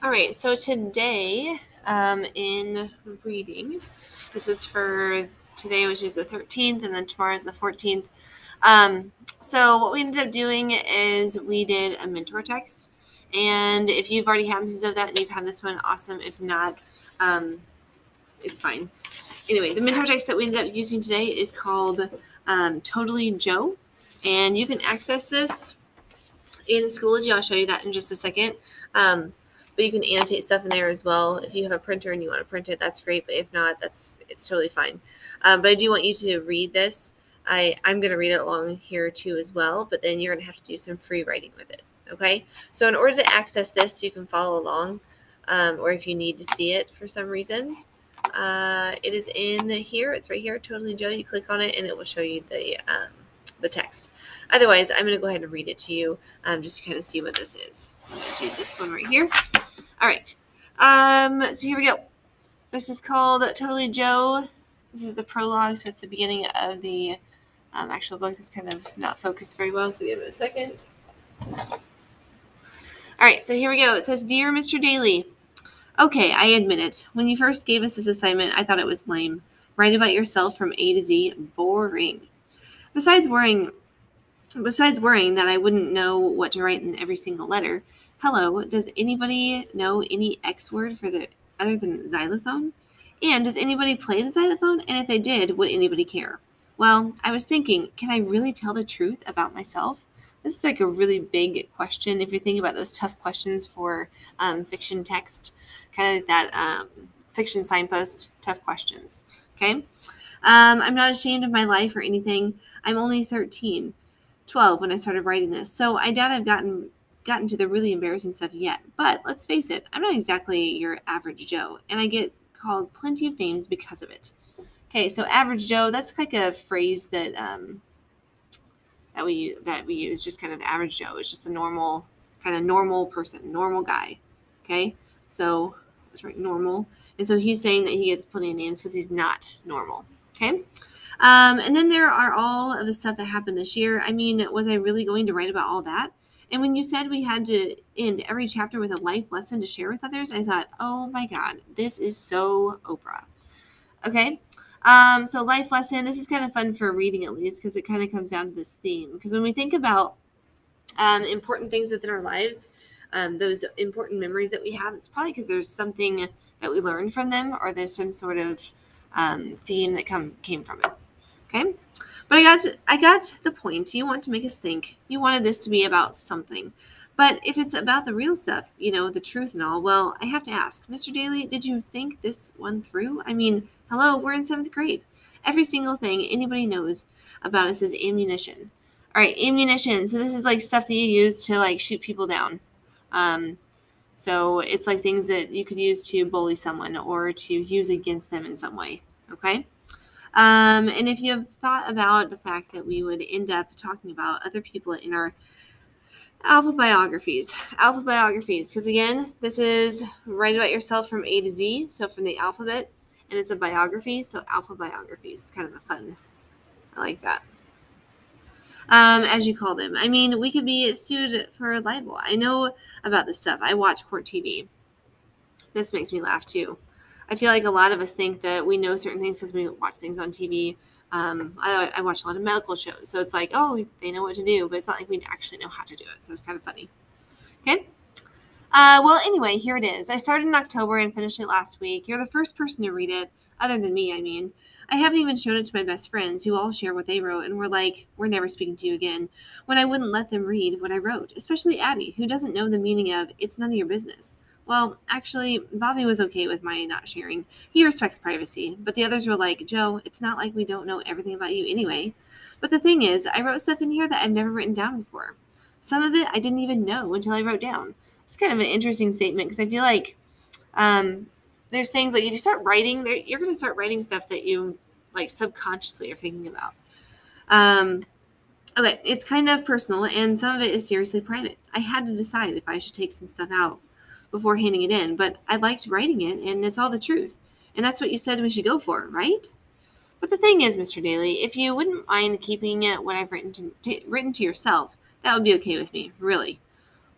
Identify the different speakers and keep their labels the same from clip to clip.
Speaker 1: All right, so today in reading, this is for today, which is the 13th, and then tomorrow is the 14th. So what we ended up doing is we did a mentor text. And if you've already had pieces of that and you've had this one, awesome. If not, it's fine. Anyway, the mentor text that we ended up using today is called Totally Joe. And you can access this in Schoology. I'll show you that in just a second. But you can annotate stuff in there as well. If you have a printer and you want to print it, that's great. But if not, it's totally fine. But I do want you to read this. I'm going to read it along here too as well. But then you're going to have to do some free writing with it. Okay? So in order to access this, you can follow along. Or if you need to see it for some reason, it is in here. It's right here, Totally Joe. You click on it and it will show you the text. Otherwise, I'm going to go ahead and read it to you just to kind of see what this is. Let's do this one right here. All right. So here we go. This is called Totally Joe. This is the prologue, so it's the beginning of the actual book. It's kind of not focused very well, so give it a second. All right, so here we go. It says, Dear Mr. Daly, okay, I admit it. When you first gave us this assignment, I thought it was lame. Write about yourself from A to Z. Boring. Besides worrying that I wouldn't know what to write in every single letter, hello, does anybody know any X word other than xylophone? And does anybody play the xylophone? And if they did, would anybody care? Well, I was thinking, can I really tell the truth about myself? This is like a really big question. If you're thinking about those tough questions for fiction text, kind of like that fiction signpost, tough questions. Okay? I'm not ashamed of my life or anything. I'm only 13. 12 when I started writing this, so I doubt I've gotten to the really embarrassing stuff yet. But let's face it, I'm not exactly your average Joe, and I get called plenty of names because of it. Okay, so average Joe, that's like a phrase that we use, just kind of average Joe. It's just a normal person, normal guy. Okay, so let's write normal, and so he's saying that he gets plenty of names because he's not normal. Okay. And then there are all of the stuff that happened this year. I mean, was I really going to write about all that? And when you said we had to end every chapter with a life lesson to share with others, I thought, oh my God, this is so Oprah. Okay. So life lesson, this is kind of fun for reading at least because it kind of comes down to this theme. Because when we think about important things within our lives, those important memories that we have, it's probably because there's something that we learned from them or there's some sort of theme that came from it. Okay, but I got the point. You want to make us think. You wanted this to be about something. But if it's about the real stuff, the truth and all, well, I have to ask, Mr. Daly, did you think this one through? I mean, hello, we're in 7th grade. Every single thing anybody knows about us is ammunition. All right, ammunition. So this is like stuff that you use to like shoot people down. So it's like things that you could use to bully someone or to use against them in some way. Okay. And if you have thought about the fact that we would end up talking about other people in our alpha biographies, because again, this is write about yourself from A to Z, so from the alphabet, and it's a biography, so alpha biographies, kind of a fun, I like that. As you call them. I mean, we could be sued for libel. I know about this stuff. I watch court TV. This makes me laugh too. I feel like a lot of us think that we know certain things because we watch things on TV. I watch a lot of medical shows, so it's like, oh, they know what to do, but it's not like we actually know how to do it, so it's kind of funny. Okay? Well, anyway, here it is. I started in October and finished it last week. You're the first person to read it, other than me, I mean. I haven't even shown it to my best friends, who all share what they wrote, and were like, we're never speaking to you again, when I wouldn't let them read what I wrote, especially Addie, who doesn't know the meaning of, it's none of your business. Well, actually, Bobby was okay with my not sharing. He respects privacy, but the others were like, Joe, it's not like we don't know everything about you anyway. But the thing is, I wrote stuff in here that I've never written down before. Some of it I didn't even know until I wrote down. It's kind of an interesting statement because I feel like there's things like if you start writing, you're going to start writing stuff that you like subconsciously are thinking about. Okay, it's kind of personal, and some of it is seriously private. I had to decide if I should take some stuff out before handing it in, but I liked writing it, and it's all the truth. And that's what you said we should go for, right? But the thing is, Mr. Daly, if you wouldn't mind keeping what I've written to yourself, that would be okay with me, really.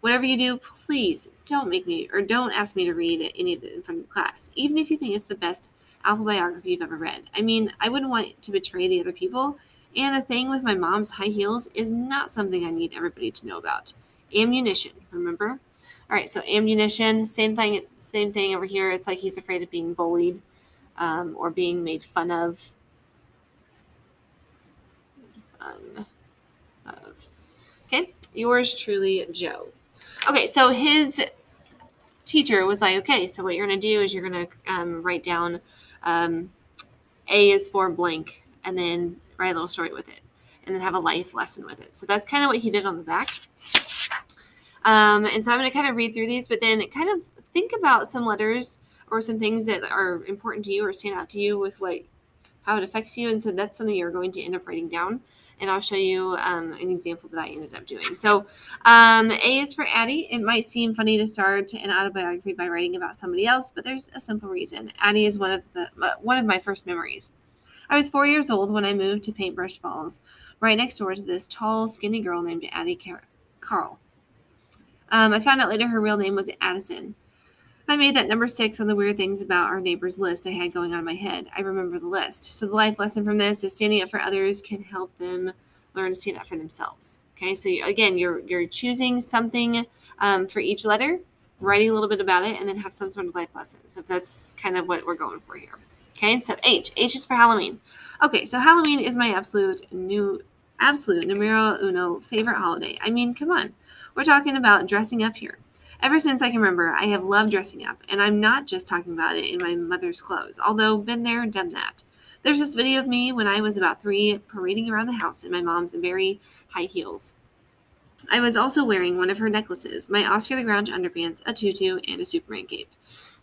Speaker 1: Whatever you do, please don't ask me to read any of it in front of the class, even if you think it's the best autobiography you've ever read. I mean, I wouldn't want to betray the other people. And the thing with my mom's high heels is not something I need everybody to know about. Ammunition, remember? All right, so ammunition, same thing over here. It's like he's afraid of being bullied or being made fun of. Okay, yours truly, Joe. Okay, so his teacher was like, okay, so what you're going to do is you're going to write down A is for blank, and then write a little story with it, and then have a life lesson with it. So that's kind of what he did on the back. And so I'm going to kind of read through these, but then kind of think about some letters or some things that are important to you or stand out to you with how it affects you. And so that's something you're going to end up writing down. And I'll show you an example that I ended up doing. So A is for Addie. It might seem funny to start an autobiography by writing about somebody else, but there's a simple reason. Addie is one of my first memories. I was 4 years old when I moved to Paintbrush Falls, right next door to this tall, skinny girl named Addie Carl. I found out later her real name was Addison. I made that number 6 on the weird things about our neighbors list I had going on in my head. I remember the list. So the life lesson from this is standing up for others can help them learn to stand up for themselves. Okay, so again, you're choosing something for each letter, writing a little bit about it, and then have some sort of life lesson. So that's kind of what we're going for here. Okay, so H is for Halloween. Okay, so Halloween is my absolute numero uno favorite holiday. I mean, come on. We're talking about dressing up here. Ever since I can remember, I have loved dressing up, and I'm not just talking about it in my mother's clothes, although been there, done that. There's this video of me when I was about 3 parading around the house in my mom's very high heels. I was also wearing one of her necklaces, my Oscar the Grouch underpants, a tutu, and a Superman cape.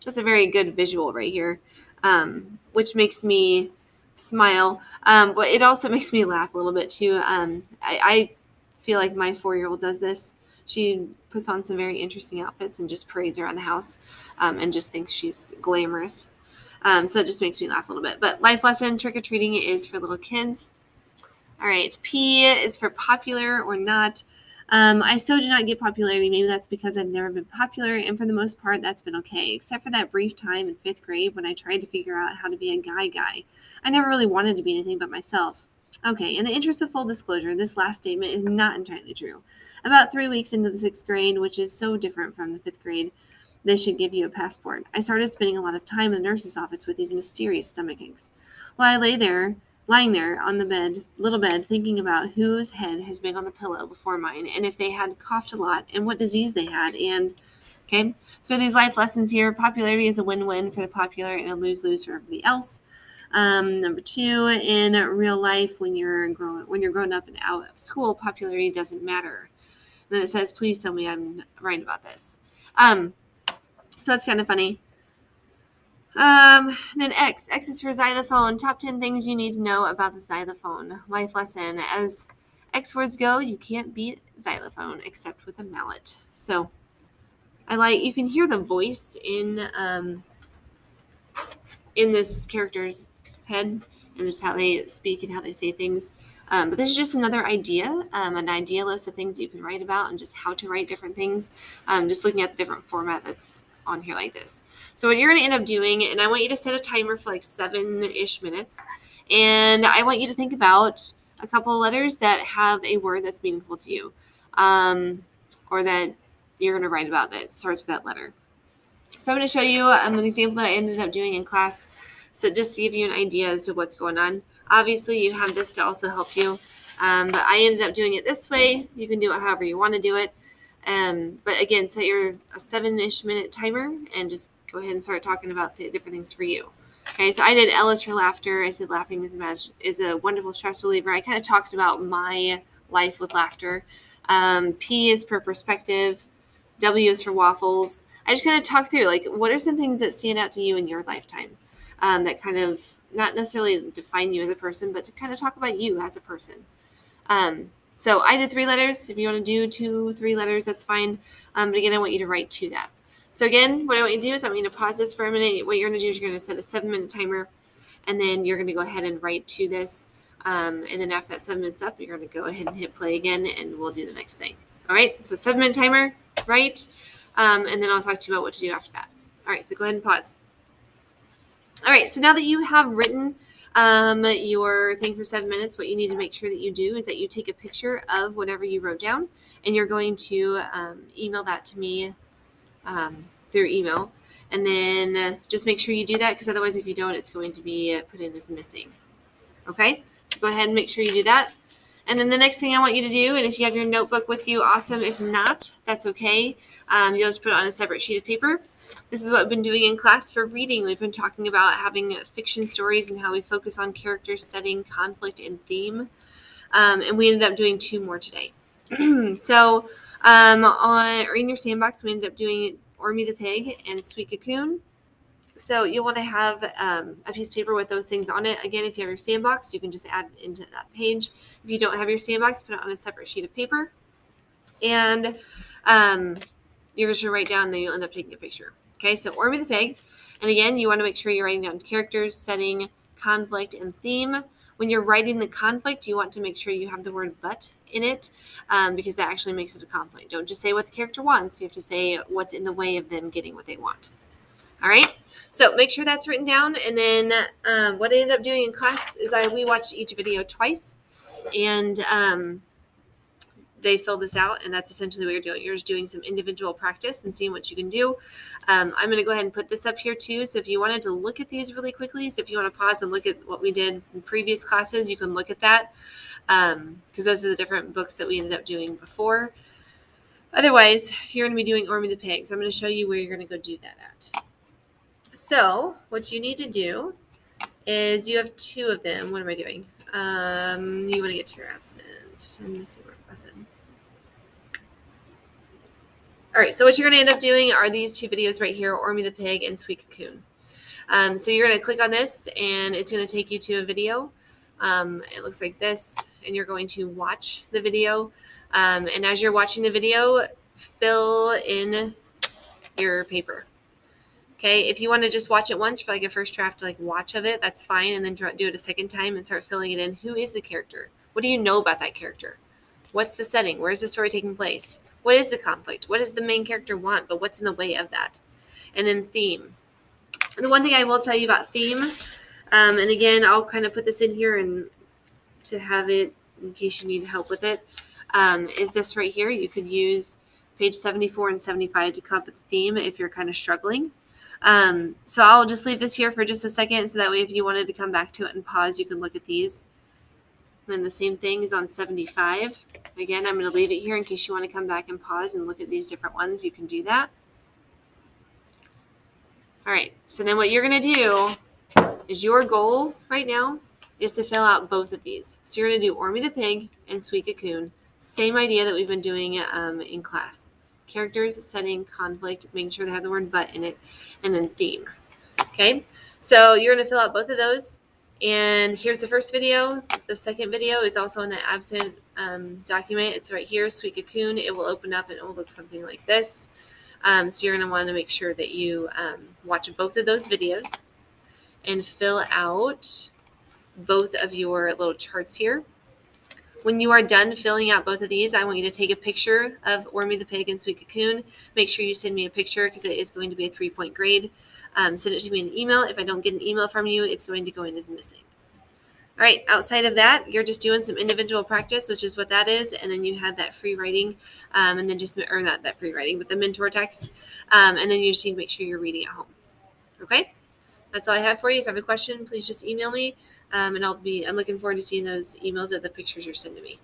Speaker 1: That's a very good visual right here, which makes me smile, but it also makes me laugh a little bit too. I feel like my 4-year-old does this. She puts on some very interesting outfits and just parades around the house and just thinks she's glamorous. So it just makes me laugh a little bit. But life lesson, trick-or-treating is for little kids. All right, P is for popular or not. I so do not get popularity. Maybe that's because I've never been popular, and for the most part, that's been okay, except for that brief time in 5th grade when I tried to figure out how to be a guy. I never really wanted to be anything but myself. Okay, in the interest of full disclosure, this last statement is not entirely true. About 3 weeks into the 6th grade, which is so different from the 5th grade, they should give you a passport. I started spending a lot of time in the nurse's office with these mysterious stomach aches. While I lying there on the little bed, thinking about whose head has been on the pillow before mine, and if they had coughed a lot, and what disease they had, okay? So these life lessons here, popularity is a win-win for the popular and a lose-lose for everybody else. Number 2, in real life, when you're grown up and out of school, popularity doesn't matter. And then it says, please tell me I'm right about this. So it's kind of funny. Then X is for xylophone. Top 10 things you need to know about the xylophone. Life lesson. As X words go, you can't beat xylophone except with a mallet. So you can hear the voice in this character's head and just how they speak and how they say things. But this is just another idea, an idea list of things you can write about and just how to write different things. Just looking at the different format that's on here like this. So what you're going to end up doing, and I want you to set a timer for like 7-ish minutes, and I want you to think about a couple of letters that have a word that's meaningful to you, or that you're going to write about that starts with that letter. So I'm going to show you an example that I ended up doing in class, so just to give you an idea as to what's going on. Obviously, you have this to also help you, but I ended up doing it this way. You can do it however you want to do it. But again, set a 7-ish minute timer and just go ahead and start talking about the different things for you. Okay, so I did L is for laughter. I said laughing is a wonderful stress reliever. I kind of talked about my life with laughter. P is for perspective. W is for waffles. I just kind of talk through, like, what are some things that stand out to you in your lifetime that kind of not necessarily define you as a person, but to kind of talk about you as a person. So I did 3 letters. If you want to do 3 letters, that's fine. But again, I want you to write to that. So again, what I want you to do is I'm going to pause this for a minute. What you're going to do is you're going to set a 7-minute timer, and then you're going to go ahead and write to this. And then after that 7 minutes up, you're going to go ahead and hit play again, and we'll do the next thing. All right, so 7-minute timer, right? And then I'll talk to you about what to do after that. All right, so go ahead and pause. All right, so now that you have written your thing for 7 minutes, what you need to make sure that you do is that you take a picture of whatever you wrote down, and you're going to email that to me through email. And then just make sure you do that, because otherwise if you don't, it's going to be put in as missing. Okay, so go ahead and make sure you do that. And then the next thing I want you to do, and if you have your notebook with you, awesome. If not, that's okay. You'll just put it on a separate sheet of paper. This is what we've been doing in class for reading. We've been talking about having fiction stories and how we focus on characters, setting, conflict, and theme. And we ended up doing 2 more today. So in your sandbox, we ended up doing Ormy the Pig and Sweet Cocoon. So you'll want to have a piece of paper with those things on it. Again, if you have your sandbox, you can just add it into that page. If you don't have your sandbox, put it on a separate sheet of paper. And you're just going to write down, and then you'll end up taking a picture. Okay, so Ormy the Pig. And again, you want to make sure you're writing down characters, setting, conflict, and theme. When you're writing the conflict, you want to make sure you have the word but in it, because that actually makes it a conflict. Don't just say what the character wants. You have to say what's in the way of them getting what they want. All right, so make sure that's written down. And then what I ended up doing in class is we watched each video twice, and they filled this out, and that's essentially what you're doing. You're just doing some individual practice and seeing what you can do. I'm going to go ahead and put this up here too. So if you wanted to look at these really quickly, so if you want to pause and look at what we did in previous classes, you can look at that, because those are the different books that we ended up doing before. Otherwise, you're going to be doing Ormy the Pig. So I'm going to show you where you're going to go do that at. So what you need to do is you have 2 of them. What am I doing? You want to get to your absent and missing work lesson. All right, so what you're going to end up doing are these 2 videos right here, Ormy the Pig and Sweet Cocoon. So you're going to click on this, and it's going to take you to a video. It looks like this, and you're going to watch the video. And as you're watching the video, fill in your paper. Okay, if you want to just watch it once for like a first draft watch of it, that's fine. And then do it a second time and start filling it in. Who is the character? What do you know about that character? What's the setting? Where is the story taking place? What is the conflict? What does the main character want, but what's in the way of that? And then theme. And the one thing I will tell you about theme, and again, I'll kind of put this in here and to have it in case you need help with it, is this right here. You could use page 74 and 75 to come up with the theme if you're kind of struggling. So I'll just leave this here for just a second, so that way if you wanted to come back to it and pause, you can look at these. And then the same thing is on 75. Again, I'm going to leave it here in case you want to come back and pause and look at these different ones. You can do that. All right, so then what you're going to do is your goal right now is to fill out both of these. So you're going to do Ormy the Pig and Sweet Cocoon. Same idea that we've been doing in class. Characters, setting, conflict, making sure they have the word but in it, and then theme. Okay, so you're going to fill out both of those. And here's the first video. The second video is also in the absent document. It's right here, Sweet Cocoon. It will open up and it will look something like this. So you're going to want to make sure that you watch both of those videos and fill out both of your little charts here. When you are done filling out both of these, I want you to take a picture of Ormy the Pig and Sweet Cocoon. Make sure you send me a picture, because it is going to be a 3-point grade. Send it to me in an email. If I don't get an email from you, it's going to go in as missing. All right, outside of that, you're just doing some individual practice, which is what that is, and then you had that free writing, and then just, or not that free writing, but the mentor text, and then you just need to make sure you're reading at home. Okay? That's all I have for you. If you have a question, please just email me, and I'm looking forward to seeing those emails of the pictures you're sending me.